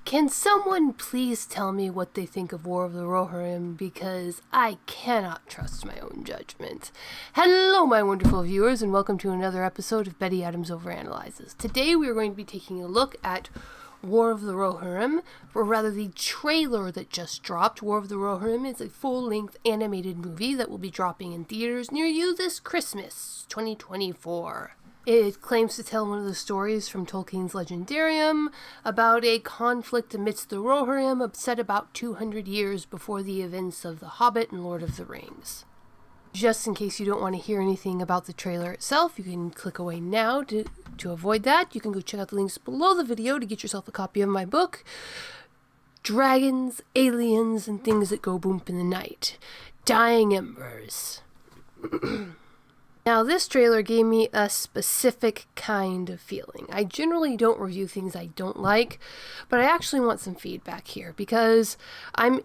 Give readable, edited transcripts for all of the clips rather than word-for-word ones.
Can someone please tell me what they think of War of the Rohirrim, because I cannot trust my own judgment. Hello, my wonderful viewers, and welcome to another episode of Betty Adams Overanalyzes. Today we are going to be taking a look at War of the Rohirrim, or rather the trailer that just dropped. War of the Rohirrim is a full-length animated movie that will be dropping in theaters near you this Christmas, 2024. It claims to tell one of the stories from Tolkien's Legendarium about a conflict amidst the Rohirrim set about 200 years before the events of The Hobbit and Lord of the Rings. Just in case you don't want to hear anything about the trailer itself, you can click away now to avoid that. You can go check out the links below the video to get yourself a copy of my book, Dragons, Aliens, and Things That Go Boom in the Night. Dying Embers. Now, this trailer gave me a specific kind of feeling. I generally don't review things I don't like, but I actually want some feedback here because I'm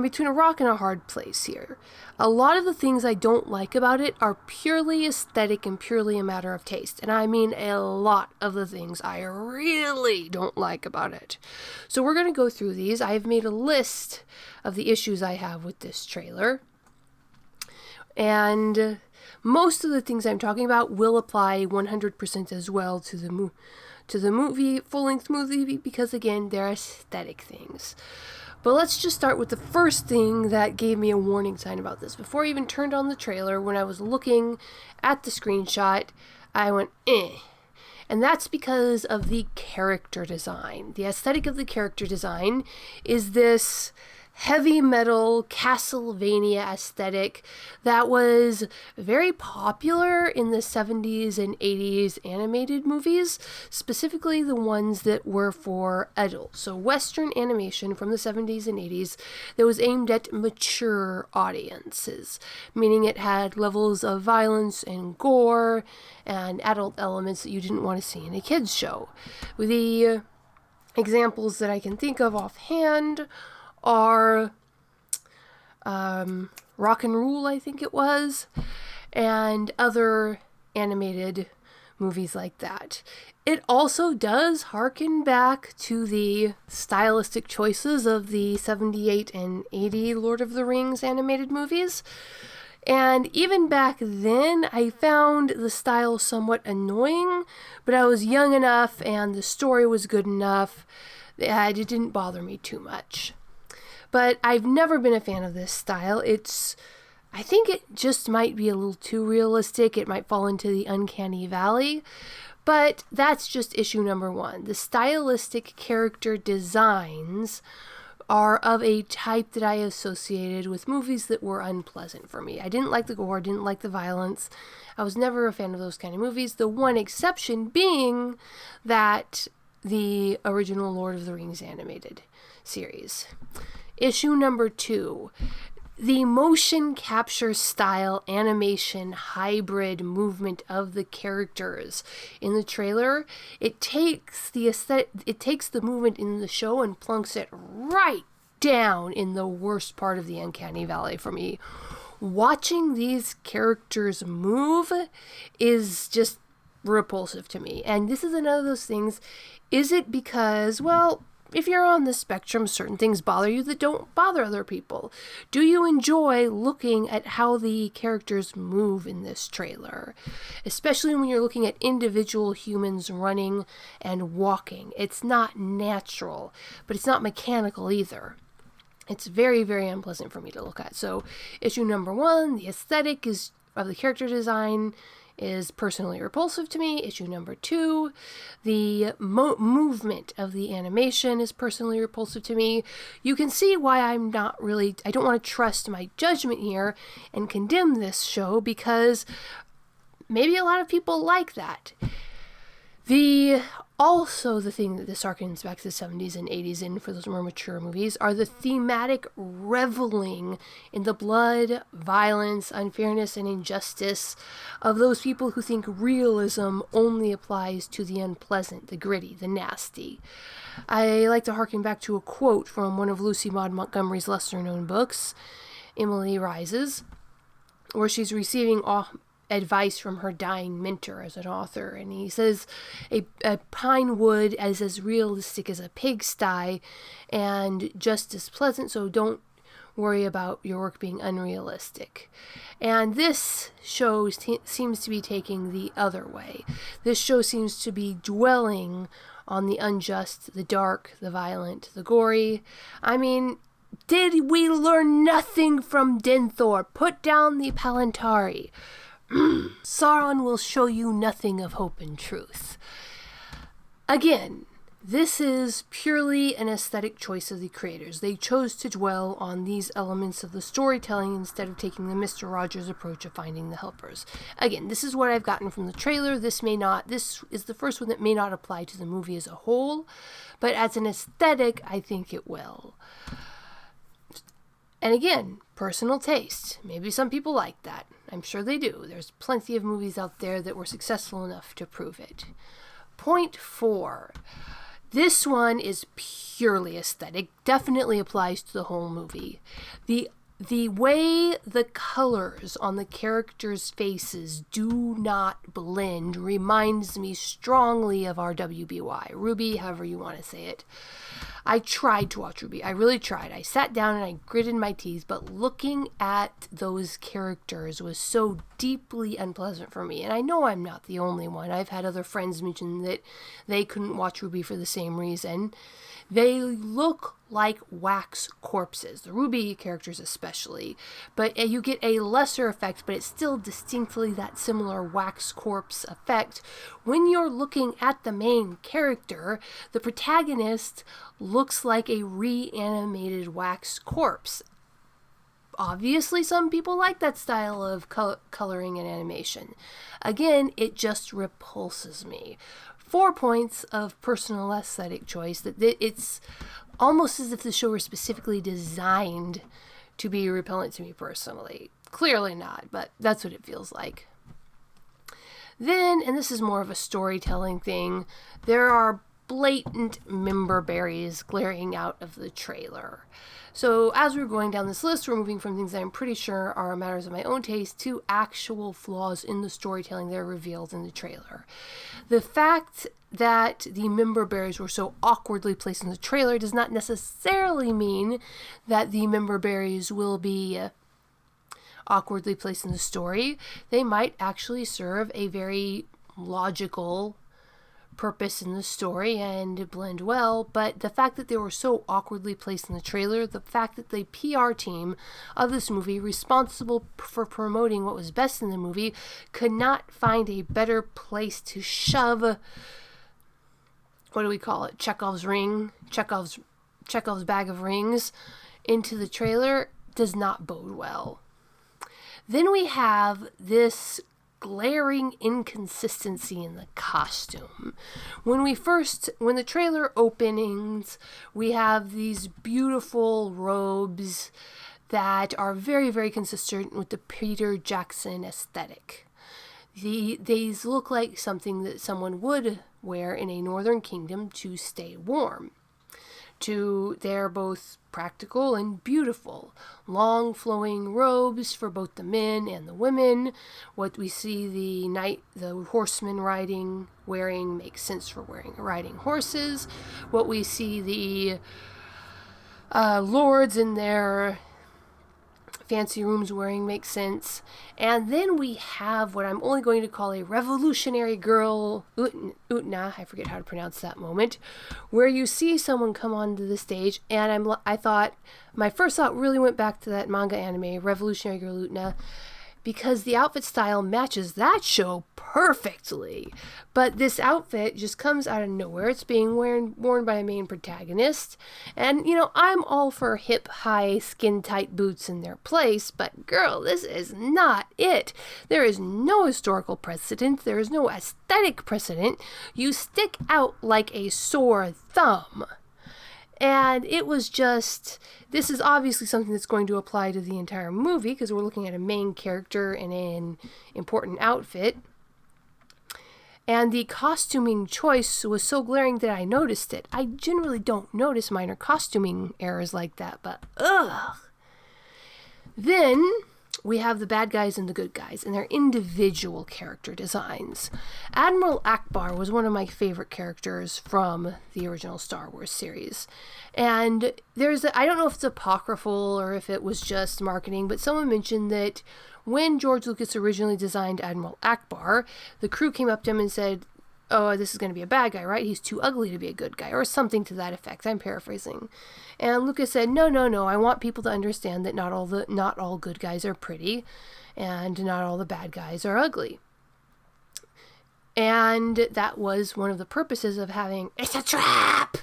between a rock and a hard place here. A lot of the things I don't like about it are purely aesthetic and purely a matter of taste, and I mean a lot of the things I really don't like about it. So we're going to go through these. I've made a list of the issues I have with this trailer, and most of the things I'm talking about will apply 100% as well to the movie, full-length movie, because again, they're aesthetic things. But let's just start with the first thing that gave me a warning sign about this. Before I even turned on the trailer, when I was looking at the screenshot, I went, eh. And that's because of the character design. The aesthetic of the character design is this heavy metal Castlevania aesthetic that was very popular in the 70s and 80s animated movies, specifically the ones that were for adults. So Western animation from the 70s and 80s that was aimed at mature audiences, meaning it had levels of violence and gore and adult elements that you didn't want to see in a kids show. The examples that I can think of offhand are Rock and Rule, I think it was, and other animated movies like that. It also does harken back to the stylistic choices of the 78 and 80 Lord of the Rings animated movies. And even back then, I found the style somewhat annoying, but I was young enough and the story was good enough that it didn't bother me too much. But I've never been a fan of this style. I think it just might be a little too realistic. It might fall into the uncanny valley. But that's just issue number one. The stylistic character designs are of a type that I associated with movies that were unpleasant for me. I didn't like the gore, didn't like the violence. I was never a fan of those kind of movies. The one exception being that the original Lord of the Rings animated series. Issue number two, the motion capture style animation hybrid movement of the characters in the trailer. It takes the movement in the show and plunks it right down in the worst part of the uncanny valley for me. Watching these characters move is just repulsive to me. And this is another of those things. Is it because, well, if you're on the spectrum, certain things bother you that don't bother other people? Do you enjoy looking at how the characters move in this trailer? Especially when you're looking at individual humans running and walking. It's not natural, but it's not mechanical either. It's very, very unpleasant for me to look at. So issue number one, the aesthetic of the character design is personally repulsive to me. Issue number two, the movement of the animation is personally repulsive to me. You can see why I don't want to trust my judgment here and condemn this show, because maybe a lot of people like that. Also, the thing that this harkens back to the 70s and 80s and for those more mature movies are the thematic reveling in the blood, violence, unfairness, and injustice of those people who think realism only applies to the unpleasant, the gritty, the nasty. I like to harken back to a quote from one of Lucy Maud Montgomery's lesser-known books, Emily Rises, where she's receiving advice from her dying mentor as an author. And he says a pine wood is as realistic as a pigsty and just as pleasant, so don't worry about your work being unrealistic. And this show seems to be taking the other way. This show seems to be dwelling on the unjust, the dark, the violent, the gory. I mean, did we learn nothing from Denthor? Put down the Palantari. Sauron will show you nothing of hope and truth. Again, this is purely an aesthetic choice of the creators. They chose to dwell on these elements of the storytelling instead of taking the Mr. Rogers approach of finding the helpers. Again, this is what I've gotten from the trailer. This is the first one that may not apply to the movie as a whole, but as an aesthetic, I think it will. And again, personal taste. Maybe some people like that. I'm sure they do. There's plenty of movies out there that were successful enough to prove it. Point 4. This one is purely aesthetic. Definitely applies to the whole movie. The way the colors on the characters' faces do not blend reminds me strongly of our WBY. Ruby, however you want to say it. I tried to watch Ruby. I really tried. I sat down and I gritted my teeth, but looking at those characters was so deeply unpleasant for me. And I know I'm not the only one. I've had other friends mention that they couldn't watch Ruby for the same reason. They look like wax corpses, the Ruby characters especially, but you get a lesser effect, but it's still distinctly that similar wax corpse effect. When you're looking at the main character, the protagonist looks like a reanimated wax corpse. Obviously, some people like that style of coloring and animation. Again, it just repulses me. 4 points of personal aesthetic choice. That it's almost as if the show were specifically designed to be repellent to me personally. Clearly not, but that's what it feels like. Then, and this is more of a storytelling thing, there are blatant member berries glaring out of the trailer. So as we're going down this list, we're moving from things that I'm pretty sure are matters of my own taste to actual flaws in the storytelling that are revealed in the trailer. The fact that the member berries were so awkwardly placed in the trailer does not necessarily mean that the member berries will be awkwardly placed in the story. They might actually serve a very logical purpose in the story and blend well, but the fact that they were so awkwardly placed in the trailer, the fact that the PR team of this movie, responsible for promoting what was best in the movie, could not find a better place to shove, what do we call it, Chekhov's bag of rings into the trailer, does not bode well. Then we have this glaring inconsistency in the costume. When the trailer openings, we have these beautiful robes that are very, very consistent with the Peter Jackson aesthetic. These look like something that someone would wear in a northern kingdom to stay warm. They're both practical and beautiful. Long flowing robes for both the men and the women. What we see the horsemen wearing makes sense for riding horses. What we see the lords in their fancy rooms wearing makes sense. And then we have what I'm only going to call a revolutionary girl, Utna, I forget how to pronounce that moment, where you see someone come onto the stage, and my first thought really went back to that manga anime, Revolutionary Girl Utna, because the outfit style matches that show perfectly. But this outfit just comes out of nowhere. It's being worn by a main protagonist. And, I'm all for hip, high, skin-tight boots in their place, but girl, this is not it. There is no historical precedent. There is no aesthetic precedent. You stick out like a sore thumb. And it was just, this is obviously something that's going to apply to the entire movie because we're looking at a main character in an important outfit. And the costuming choice was so glaring that I noticed it. I generally don't notice minor costuming errors like that, but ugh. Then we have the bad guys and the good guys and their individual character designs. Admiral Akbar was one of my favorite characters from the original Star Wars series. And I don't know if it's apocryphal or if it was just marketing, but someone mentioned that when George Lucas originally designed Admiral Akbar, the crew came up to him and said, "Oh, this is going to be a bad guy, right? He's too ugly to be a good guy," or something to that effect. I'm paraphrasing. And Lucas said, no, I want people to understand that not all good guys are pretty, and not all the bad guys are ugly. And that was one of the purposes of having "it's a trap"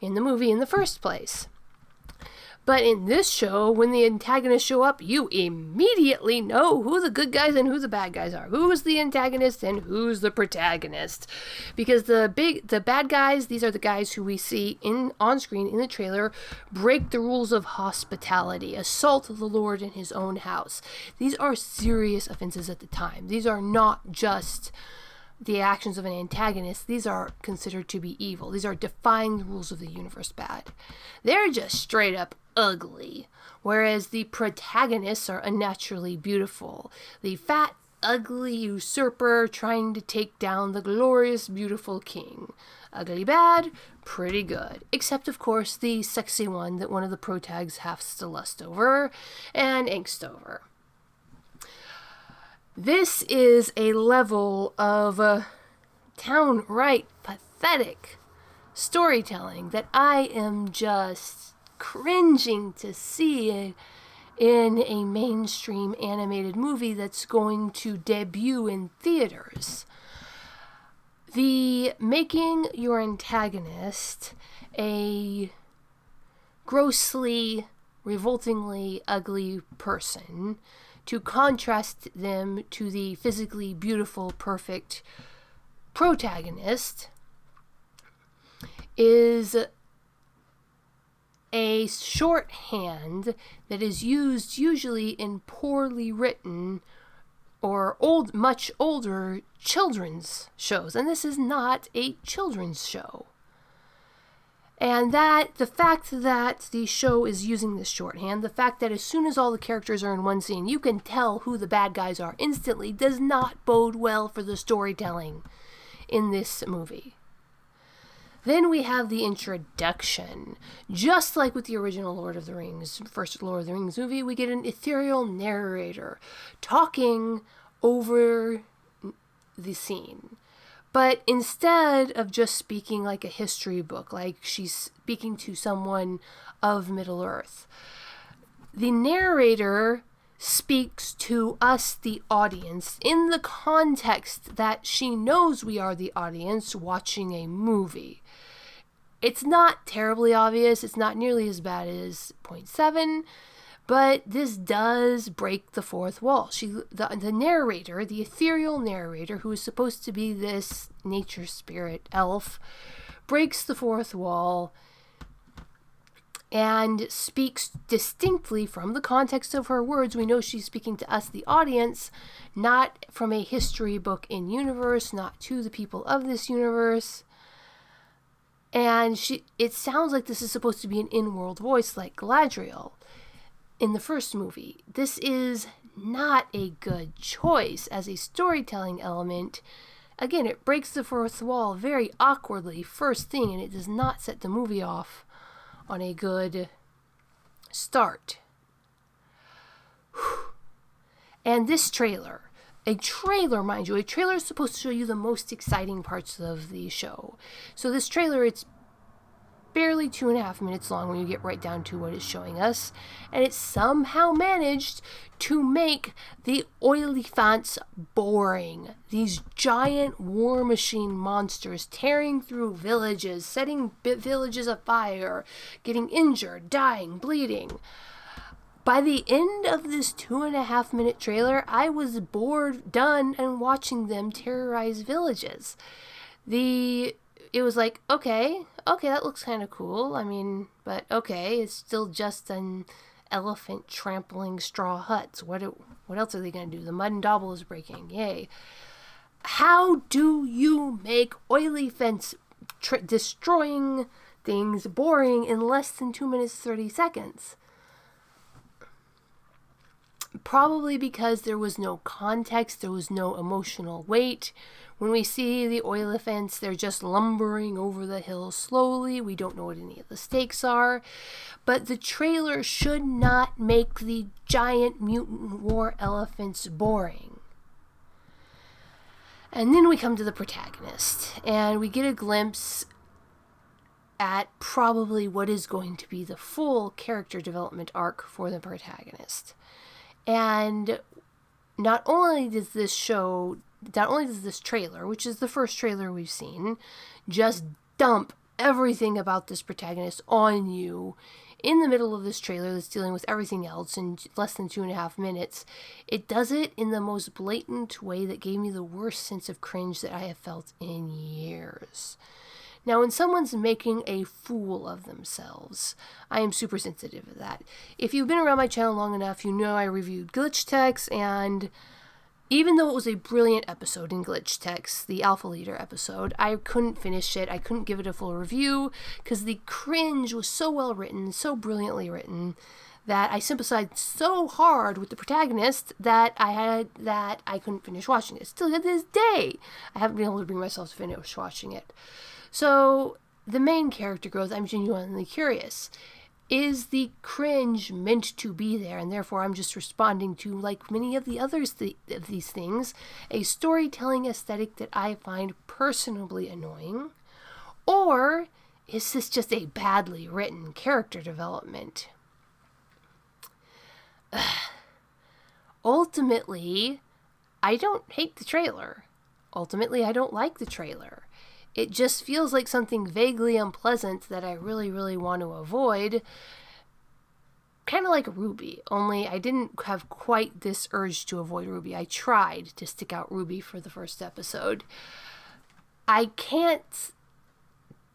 in the movie in the first place. But in this show, when the antagonists show up, you immediately know who the good guys and who the bad guys are. Who's the antagonist and who's the protagonist. Because the bad guys, these are the guys who we see on screen in the trailer, break the rules of hospitality, assault the Lord in his own house. These are serious offenses at the time. These are not just the actions of an antagonist. These are considered to be evil. These are defying the rules of the universe bad. They're just straight up ugly, whereas the protagonists are unnaturally beautiful. The fat, ugly usurper trying to take down the glorious, beautiful king. Ugly bad, pretty good. Except, of course, the sexy one that one of the protags has to lust over and angst over. This is a level of downright pathetic storytelling that I am just cringing to see in a mainstream animated movie that's going to debut in theaters. The making your antagonist a grossly, revoltingly ugly person to contrast them to the physically beautiful, perfect protagonist is a shorthand that is used usually in poorly written or much older children's shows. And this is not a children's show. And the fact that the show is using this shorthand, the fact that as soon as all the characters are in one scene, you can tell who the bad guys are instantly, does not bode well for the storytelling in this movie. Then we have the introduction. Just like with the original Lord of the Rings, first Lord of the Rings movie, we get an ethereal narrator talking over the scene. But instead of just speaking like a history book, like she's speaking to someone of Middle-earth, the narrator speaks to us, the audience, in the context that she knows we are the audience watching a movie. It's not terribly obvious. It's not nearly as bad as Point 7, but this does break the fourth wall. The narrator, the ethereal narrator, who is supposed to be this nature spirit elf, breaks the fourth wall and speaks distinctly from the context of her words. We know she's speaking to us, the audience, not from a history book in universe, not to the people of this universe. And it sounds like this is supposed to be an in-world voice like Galadriel in the first movie. This is not a good choice as a storytelling element. Again, it breaks the fourth wall very awkwardly first thing, and it does not set the movie off on a good start. And this trailer, mind you, a trailer is supposed to show you the most exciting parts of the show. So this trailer, it's barely 2.5 minutes long when you get right down to what it's showing us. And it somehow managed to make the Oilifants boring. These giant war machine monsters tearing through villages, setting villages afire, getting injured, dying, bleeding. By the end of this 2.5 minute trailer, I was bored, done, and watching them terrorize villages. It was like, okay, that looks kind of cool. I mean, but okay, it's still just an elephant trampling straw huts. What else are they going to do? The mud and dauble is breaking. Yay. How do you make Oilifants destroying things boring in less than 2 minutes 30 seconds? Probably because there was no context, there was no emotional weight. When we see the elephants, they're just lumbering over the hill slowly. We don't know what any of the stakes are. But the trailer should not make the giant mutant war elephants boring. And then we come to the protagonist, and we get a glimpse at probably what is going to be the full character development arc for the protagonist. And not only does this trailer, which is the first trailer we've seen, just dump everything about this protagonist on you in the middle of this trailer that's dealing with everything else in less than 2.5 minutes, it does it in the most blatant way that gave me the worst sense of cringe that I have felt in years. Now, when someone's making a fool of themselves, I am super sensitive to that. If you've been around my channel long enough, you know I reviewed Glitch Text, and even though it was a brilliant episode in Glitch Text, the Alpha Leader episode, I couldn't finish it. I couldn't give it a full review because the cringe was so well written, so brilliantly written, that I sympathized so hard with the protagonist that I couldn't finish watching it. Still to this day, I haven't been able to bring myself to finish watching it. So, the main character growth, I'm genuinely curious. Is the cringe meant to be there, and therefore I'm just responding to, like many of the others of these things, a storytelling aesthetic that I find personally annoying? Or is this just a badly written character development? Ultimately, I don't hate the trailer. Ultimately, I don't like the trailer. It just feels like something vaguely unpleasant that I really, really want to avoid. Kind of like Ruby, only I didn't have quite this urge to avoid Ruby. I tried to stick out Ruby for the first episode. I can't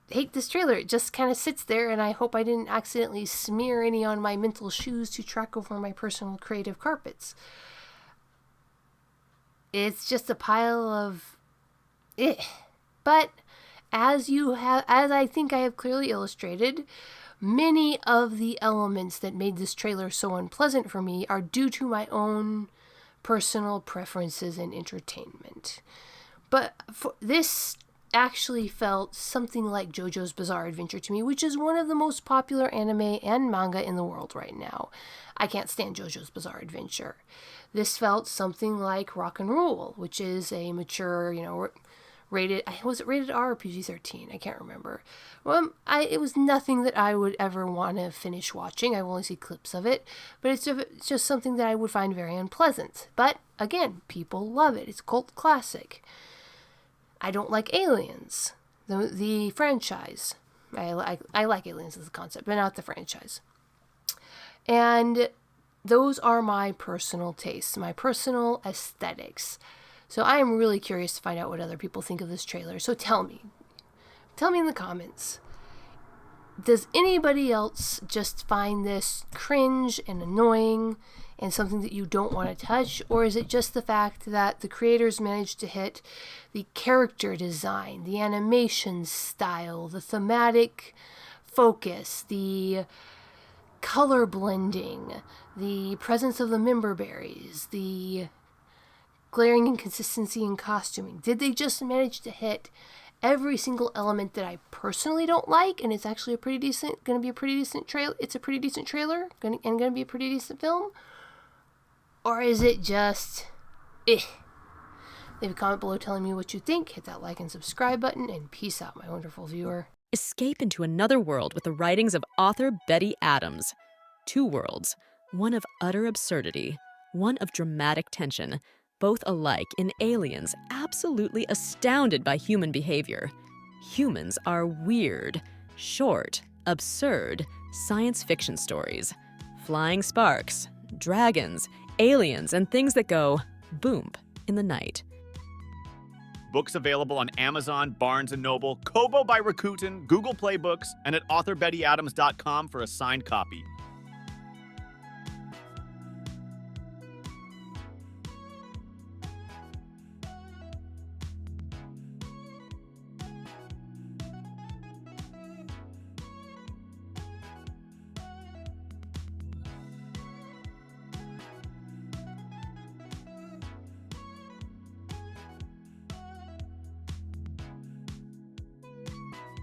hate this trailer. It just kind of sits there, and I hope I didn't accidentally smear any on my mental shoes to track over my personal creative carpets. It's just a pile of But as I think I have clearly illustrated, many of the elements that made this trailer so unpleasant for me are due to my own personal preferences and entertainment. But this actually felt something like JoJo's Bizarre Adventure to me, which is one of the most popular anime and manga in the world right now. I can't stand JoJo's Bizarre Adventure. This felt something like Rock and Rule, which is a mature, was it rated R or PG-13? I can't remember. Well, it was nothing that I would ever want to finish watching. I've only seen clips of it, but it's just something that I would find very unpleasant. But again, people love it. It's a cult classic. I don't like Aliens, the franchise. I like Aliens as a concept, but not the franchise. And those are my personal tastes, my personal aesthetics. So I am really curious to find out what other people think of this trailer. So tell me in the comments, does anybody else just find this cringe and annoying and something that you don't want to touch? Or is it just the fact that the creators managed to hit the character design, the animation style, the thematic focus, the color blending, the presence of the member berries, the glaring inconsistency in costuming? Did they just manage to hit every single element that I personally don't like, and it's actually going to be a pretty decent trailer? It's a pretty decent trailer, and going to be a pretty decent film? Or is it just, Leave a comment below telling me what you think. Hit that like and subscribe button, and peace out, my wonderful viewer. Escape into another world with the writings of author Betty Adams. Two worlds, one of utter absurdity, one of dramatic tension, both alike in aliens absolutely astounded by human behavior. Humans are weird, short, absurd science fiction stories. Flying sparks, dragons, aliens, and things that go boom in the night. Books available on Amazon, Barnes & Noble, Kobo by Rakuten, Google Play Books, and at authorBettyAdams.com for a signed copy.